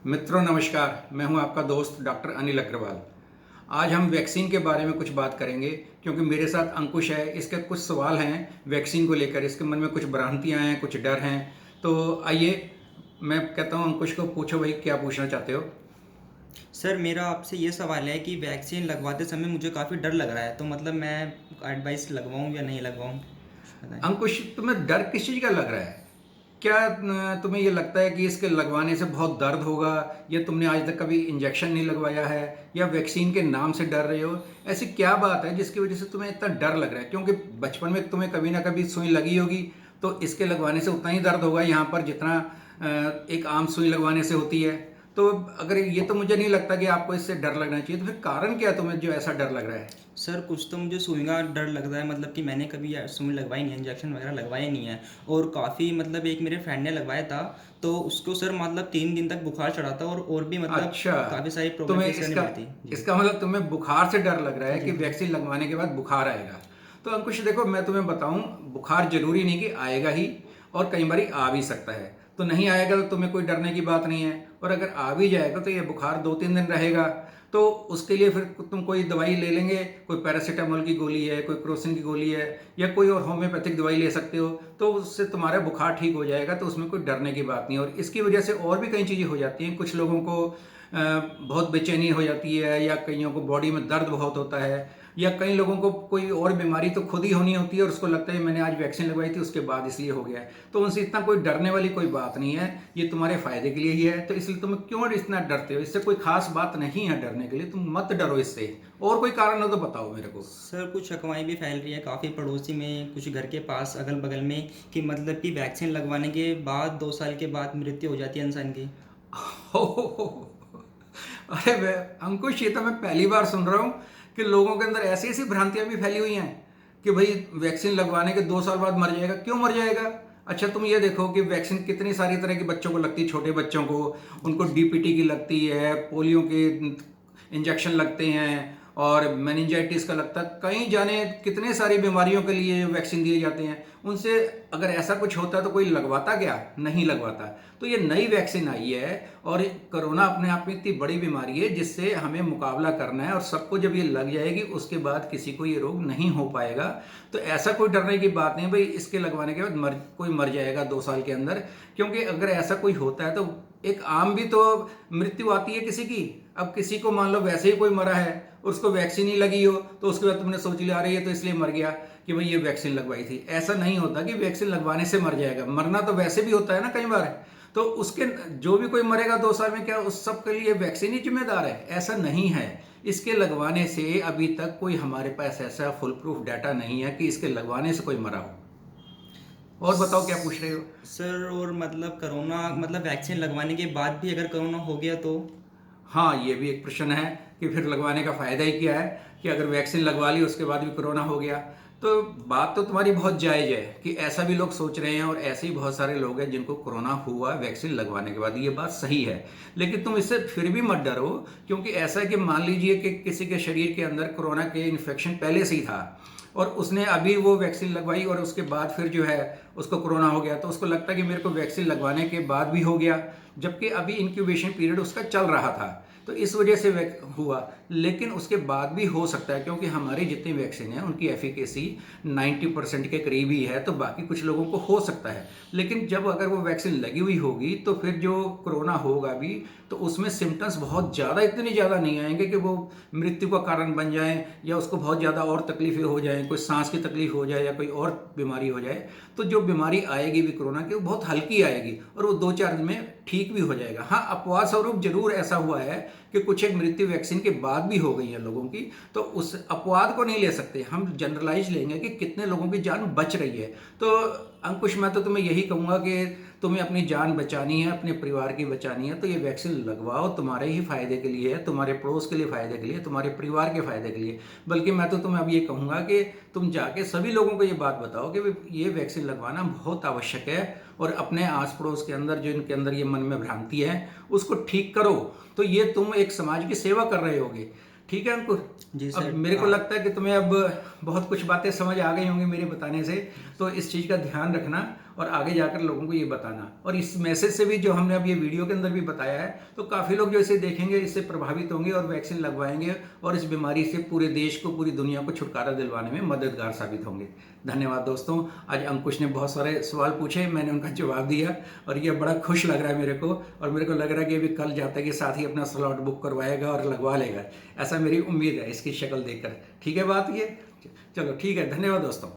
मित्रों नमस्कार, मैं हूं आपका दोस्त डॉक्टर अनिल अग्रवाल। आज हम वैक्सीन के बारे में कुछ बात करेंगे क्योंकि मेरे साथ अंकुश है। इसके कुछ सवाल हैं वैक्सीन को लेकर, इसके मन में कुछ भ्रांतियां हैं, कुछ डर हैं। तो आइए मैं कहता हूं अंकुश को, पूछो भाई क्या पूछना चाहते हो। सर मेरा आपसे ये सवाल है कि वैक्सीन लगवाते समय मुझे काफ़ी डर लग रहा है, तो मतलब मैं एडवाइस लगवाऊं या नहीं लगवाऊं, कुछ बताएं। अंकुश, तुम्हें डर किस चीज़ का लग रहा है? क्या तुम्हें ये लगता है कि इसके लगवाने से बहुत दर्द होगा, या तुमने आज तक कभी इंजेक्शन नहीं लगवाया है, या वैक्सीन के नाम से डर रहे हो? ऐसी क्या बात है जिसकी वजह से तुम्हें इतना डर लग रहा है? क्योंकि बचपन में तुम्हें कभी ना कभी सुई लगी होगी, तो इसके लगवाने से उतना ही दर्द होगा यहाँ पर जितना एक आम सुई लगवाने से होती है। तो अगर ये, तो मुझे नहीं लगता कि आपको इससे डर लगना चाहिए। तो फिर कारण क्या है तुम्हें जो ऐसा डर लग रहा है? सर कुछ तो मुझे सुई का डर लग रहा है, मतलब कि मैंने कभी सुई लगवाई नहीं है, इंजेक्शन वगैरह लगवाए नहीं है। और काफ़ी मतलब एक मेरे फ्रेंड ने लगवाया था, तो उसको सर मतलब 3 दिन तक बुखार चढ़ा था, और भी मतलब अच्छा, काफ़ी सारी प्रॉब्लम तुम्हें फेस करनी इसका पड़ी थी जी। इसका मतलब तुम्हें बुखार से डर लग रहा है जी कि जी। वैक्सीन लगवाने के बाद बुखार आएगा। तो अंकुश देखो, मैं तुम्हें बताऊं, बुखार जरूरी नहीं कि आएगा ही, और कई बार आ भी सकता है। तो नहीं आएगा तो तुम्हें कोई डरने की बात नहीं है, और अगर आ भी जाएगा तो ये बुखार 2-3 दिन रहेगा। तो उसके लिए फिर तुम कोई दवाई ले लेंगे, कोई पैरासीटामोल की गोली है, कोई क्रोसिन की गोली है, या कोई और होम्योपैथिक दवाई ले सकते हो, तो उससे तुम्हारा बुखार ठीक हो जाएगा। तो उसमें कोई डरने की बात नहीं है। और इसकी वजह से और भी कई चीज़ें हो जाती हैं। कुछ लोगों को बहुत बेचैनी हो जाती है, या कईयों को बॉडी में दर्द बहुत होता है, या कई लोगों को कोई और बीमारी तो खुद ही होनी होती है और उसको लगता है मैंने आज वैक्सीन लगवाई थी उसके बाद इसलिए हो गया है। तो उनसे इतना कोई डरने वाली कोई बात नहीं है, ये तुम्हारे फायदे के लिए ही है। तो इसलिए तुम क्यों इतना डरते हो? इससे कोई खास बात नहीं है डरने के लिए, तुम मत डरो इससे। और कोई कारण हो तो बताओ मेरे को। सर कुछ अफवाहें भी फैल रही है काफ़ी पड़ोसी में, कुछ घर के पास अगल बगल में, कि मतलब कि वैक्सीन लगवाने के बाद 2 साल के बाद मृत्यु हो जाती है इंसान की। अरे अंकुश, ये तो मैं पहली बार सुन रहा हूँ कि लोगों के अंदर ऐसी ऐसी भ्रांतियां भी फैली हुई हैं कि भाई वैक्सीन लगवाने के 2 साल बाद मर जाएगा। क्यों मर जाएगा? अच्छा, तुम ये देखो कि वैक्सीन कितनी सारी तरह के बच्चों को लगती है। छोटे बच्चों को, उनको डीपीटी की लगती है, पोलियो के इंजेक्शन लगते हैं, और मेनिंजाइटिस का लगता है। कई जाने कितने सारी बीमारियों के लिए वैक्सीन दिए जाते हैं। उनसे अगर ऐसा कुछ होता तो कोई लगवाता क्या? नहीं लगवाता। तो ये नई वैक्सीन आई है, और कोरोना अपने आप में इतनी बड़ी बीमारी है जिससे हमें मुकाबला करना है, और सबको जब ये लग जाएगी उसके बाद किसी को ये रोग नहीं हो पाएगा। तो ऐसा कोई डरने की बात नहीं भाई, इसके लगवाने के बाद कोई मर जाएगा 2 साल के अंदर। क्योंकि अगर ऐसा कोई होता है तो एक आम भी तो मृत्यु आती है किसी की। अब किसी को मान लो वैसे ही कोई मरा है, उसको वैक्सीन ही लगी हो, तो उसके बाद तुमने सोच लिया अरे ये तो इसलिए मर गया कि भाई ये वैक्सीन लगवाई थी। ऐसा नहीं होता कि वैक्सीन लगवाने से मर जाएगा। मरना तो वैसे भी होता है ना कई बार। तो उसके जो भी कोई मरेगा 2 साल में, क्या उस सब के लिए वैक्सीन ही जिम्मेदार है? ऐसा नहीं है। इसके लगवाने से अभी तक कोई हमारे पास ऐसा फुल प्रूफ डाटा नहीं है कि इसके लगवाने से कोई मरा हो। और बताओ क्या पूछ रहे हो? सर और मतलब कोरोना, मतलब वैक्सीन लगवाने के बाद भी अगर कोरोना हो गया तो? हाँ, ये भी एक प्रश्न है कि फिर लगवाने का फ़ायदा ही क्या है, कि अगर वैक्सीन लगवा ली उसके बाद भी कोरोना हो गया। तो बात तो तुम्हारी बहुत जायज़ है कि ऐसा भी लोग सोच रहे हैं, और ऐसे ही बहुत सारे लोग हैं जिनको कोरोना हुआ वैक्सीन लगवाने के बाद। ये बात सही है, लेकिन तुम इससे फिर भी मत डरो। क्योंकि ऐसा है कि मान लीजिए कि किसी के शरीर के अंदर कोरोना के इन्फेक्शन पहले से ही था, और उसने अभी वो वैक्सीन लगवाई और उसके बाद फिर जो है उसको कोरोना हो गया, तो उसको लगता है कि मेरे को वैक्सीन लगवाने के बाद भी हो गया, जबकि अभी इंक्यूबेशन पीरियड उसका चल रहा था। तो इस वजह से हुआ। लेकिन उसके बाद भी हो सकता है, क्योंकि हमारी जितनी वैक्सीन है उनकी एफिकेसी 90% के करीब ही है। तो बाकी कुछ लोगों को हो सकता है, लेकिन जब अगर वो वैक्सीन लगी हुई होगी तो फिर जो कोरोना होगा भी, तो उसमें सिम्टम्स बहुत ज़्यादा, इतनी ज़्यादा नहीं आएंगे कि वो मृत्यु का कारण बन जाएं, या उसको बहुत ज़्यादा और तकलीफें हो जाएं, कोई सांस की तकलीफ हो जाए या कोई और बीमारी हो जाए। तो जो बीमारी आएगी भी कोरोना की, वो बहुत हल्की आएगी, और वो 2-4 दिन में ठीक भी हो जाएगा। हाँ, अपवाद स्वरूप जरूर ऐसा हुआ है कि कुछ एक मृत्यु वैक्सीन के बाद भी हो गई है लोगों की। तो उस अपवाद को नहीं ले सकते, हम जनरलाइज लेंगे कि कितने लोगों की जान बच रही है। तो अंकुश, मैं तो तुम्हें यही कहूँगा कि तुम्हें अपनी जान बचानी है, अपने परिवार की बचानी है, तो ये वैक्सीन लगवाओ। तुम्हारे ही फायदे के लिए है, तुम्हारे पड़ोस के लिए फ़ायदे के लिए, तुम्हारे परिवार के फ़ायदे के लिए। बल्कि मैं तो तुम्हें अब ये कहूँगा कि तुम जाके सभी लोगों को ये बात बताओ कि ये वैक्सीन लगवाना बहुत आवश्यक है, और अपने आस पड़ोस के अंदर जो इनके अंदर ये मन में भ्रांति है उसको ठीक करो। तो ये तुम एक समाज की सेवा कर रहे होगे। ठीक है अंकुर? जी अब सर। मेरे को लगता है कि तुम्हें अब बहुत कुछ बातें समझ आ गई होंगी मेरे बताने से। तो इस चीज़ का ध्यान रखना, और आगे जाकर लोगों को ये बताना। और इस मैसेज से भी जो हमने अब ये वीडियो के अंदर भी बताया है, तो काफ़ी लोग जो इसे देखेंगे, इससे प्रभावित होंगे और वैक्सीन लगवाएंगे और इस बीमारी से पूरे देश को, पूरी दुनिया को छुटकारा दिलवाने में मददगार साबित होंगे। धन्यवाद दोस्तों। आज अंकुश ने बहुत सारे सवाल पूछे, मैंने उनका जवाब दिया और ये बड़ा खुश लग रहा है मेरे को, और मेरे को लग रहा है कि अभी कल जाते के साथ ही अपना स्लॉट बुक करवाएगा और लगवा लेगा, ऐसा मेरी उम्मीद है इसकी शक्ल देखकर। ठीक है बात ये? चलो ठीक है, धन्यवाद दोस्तों।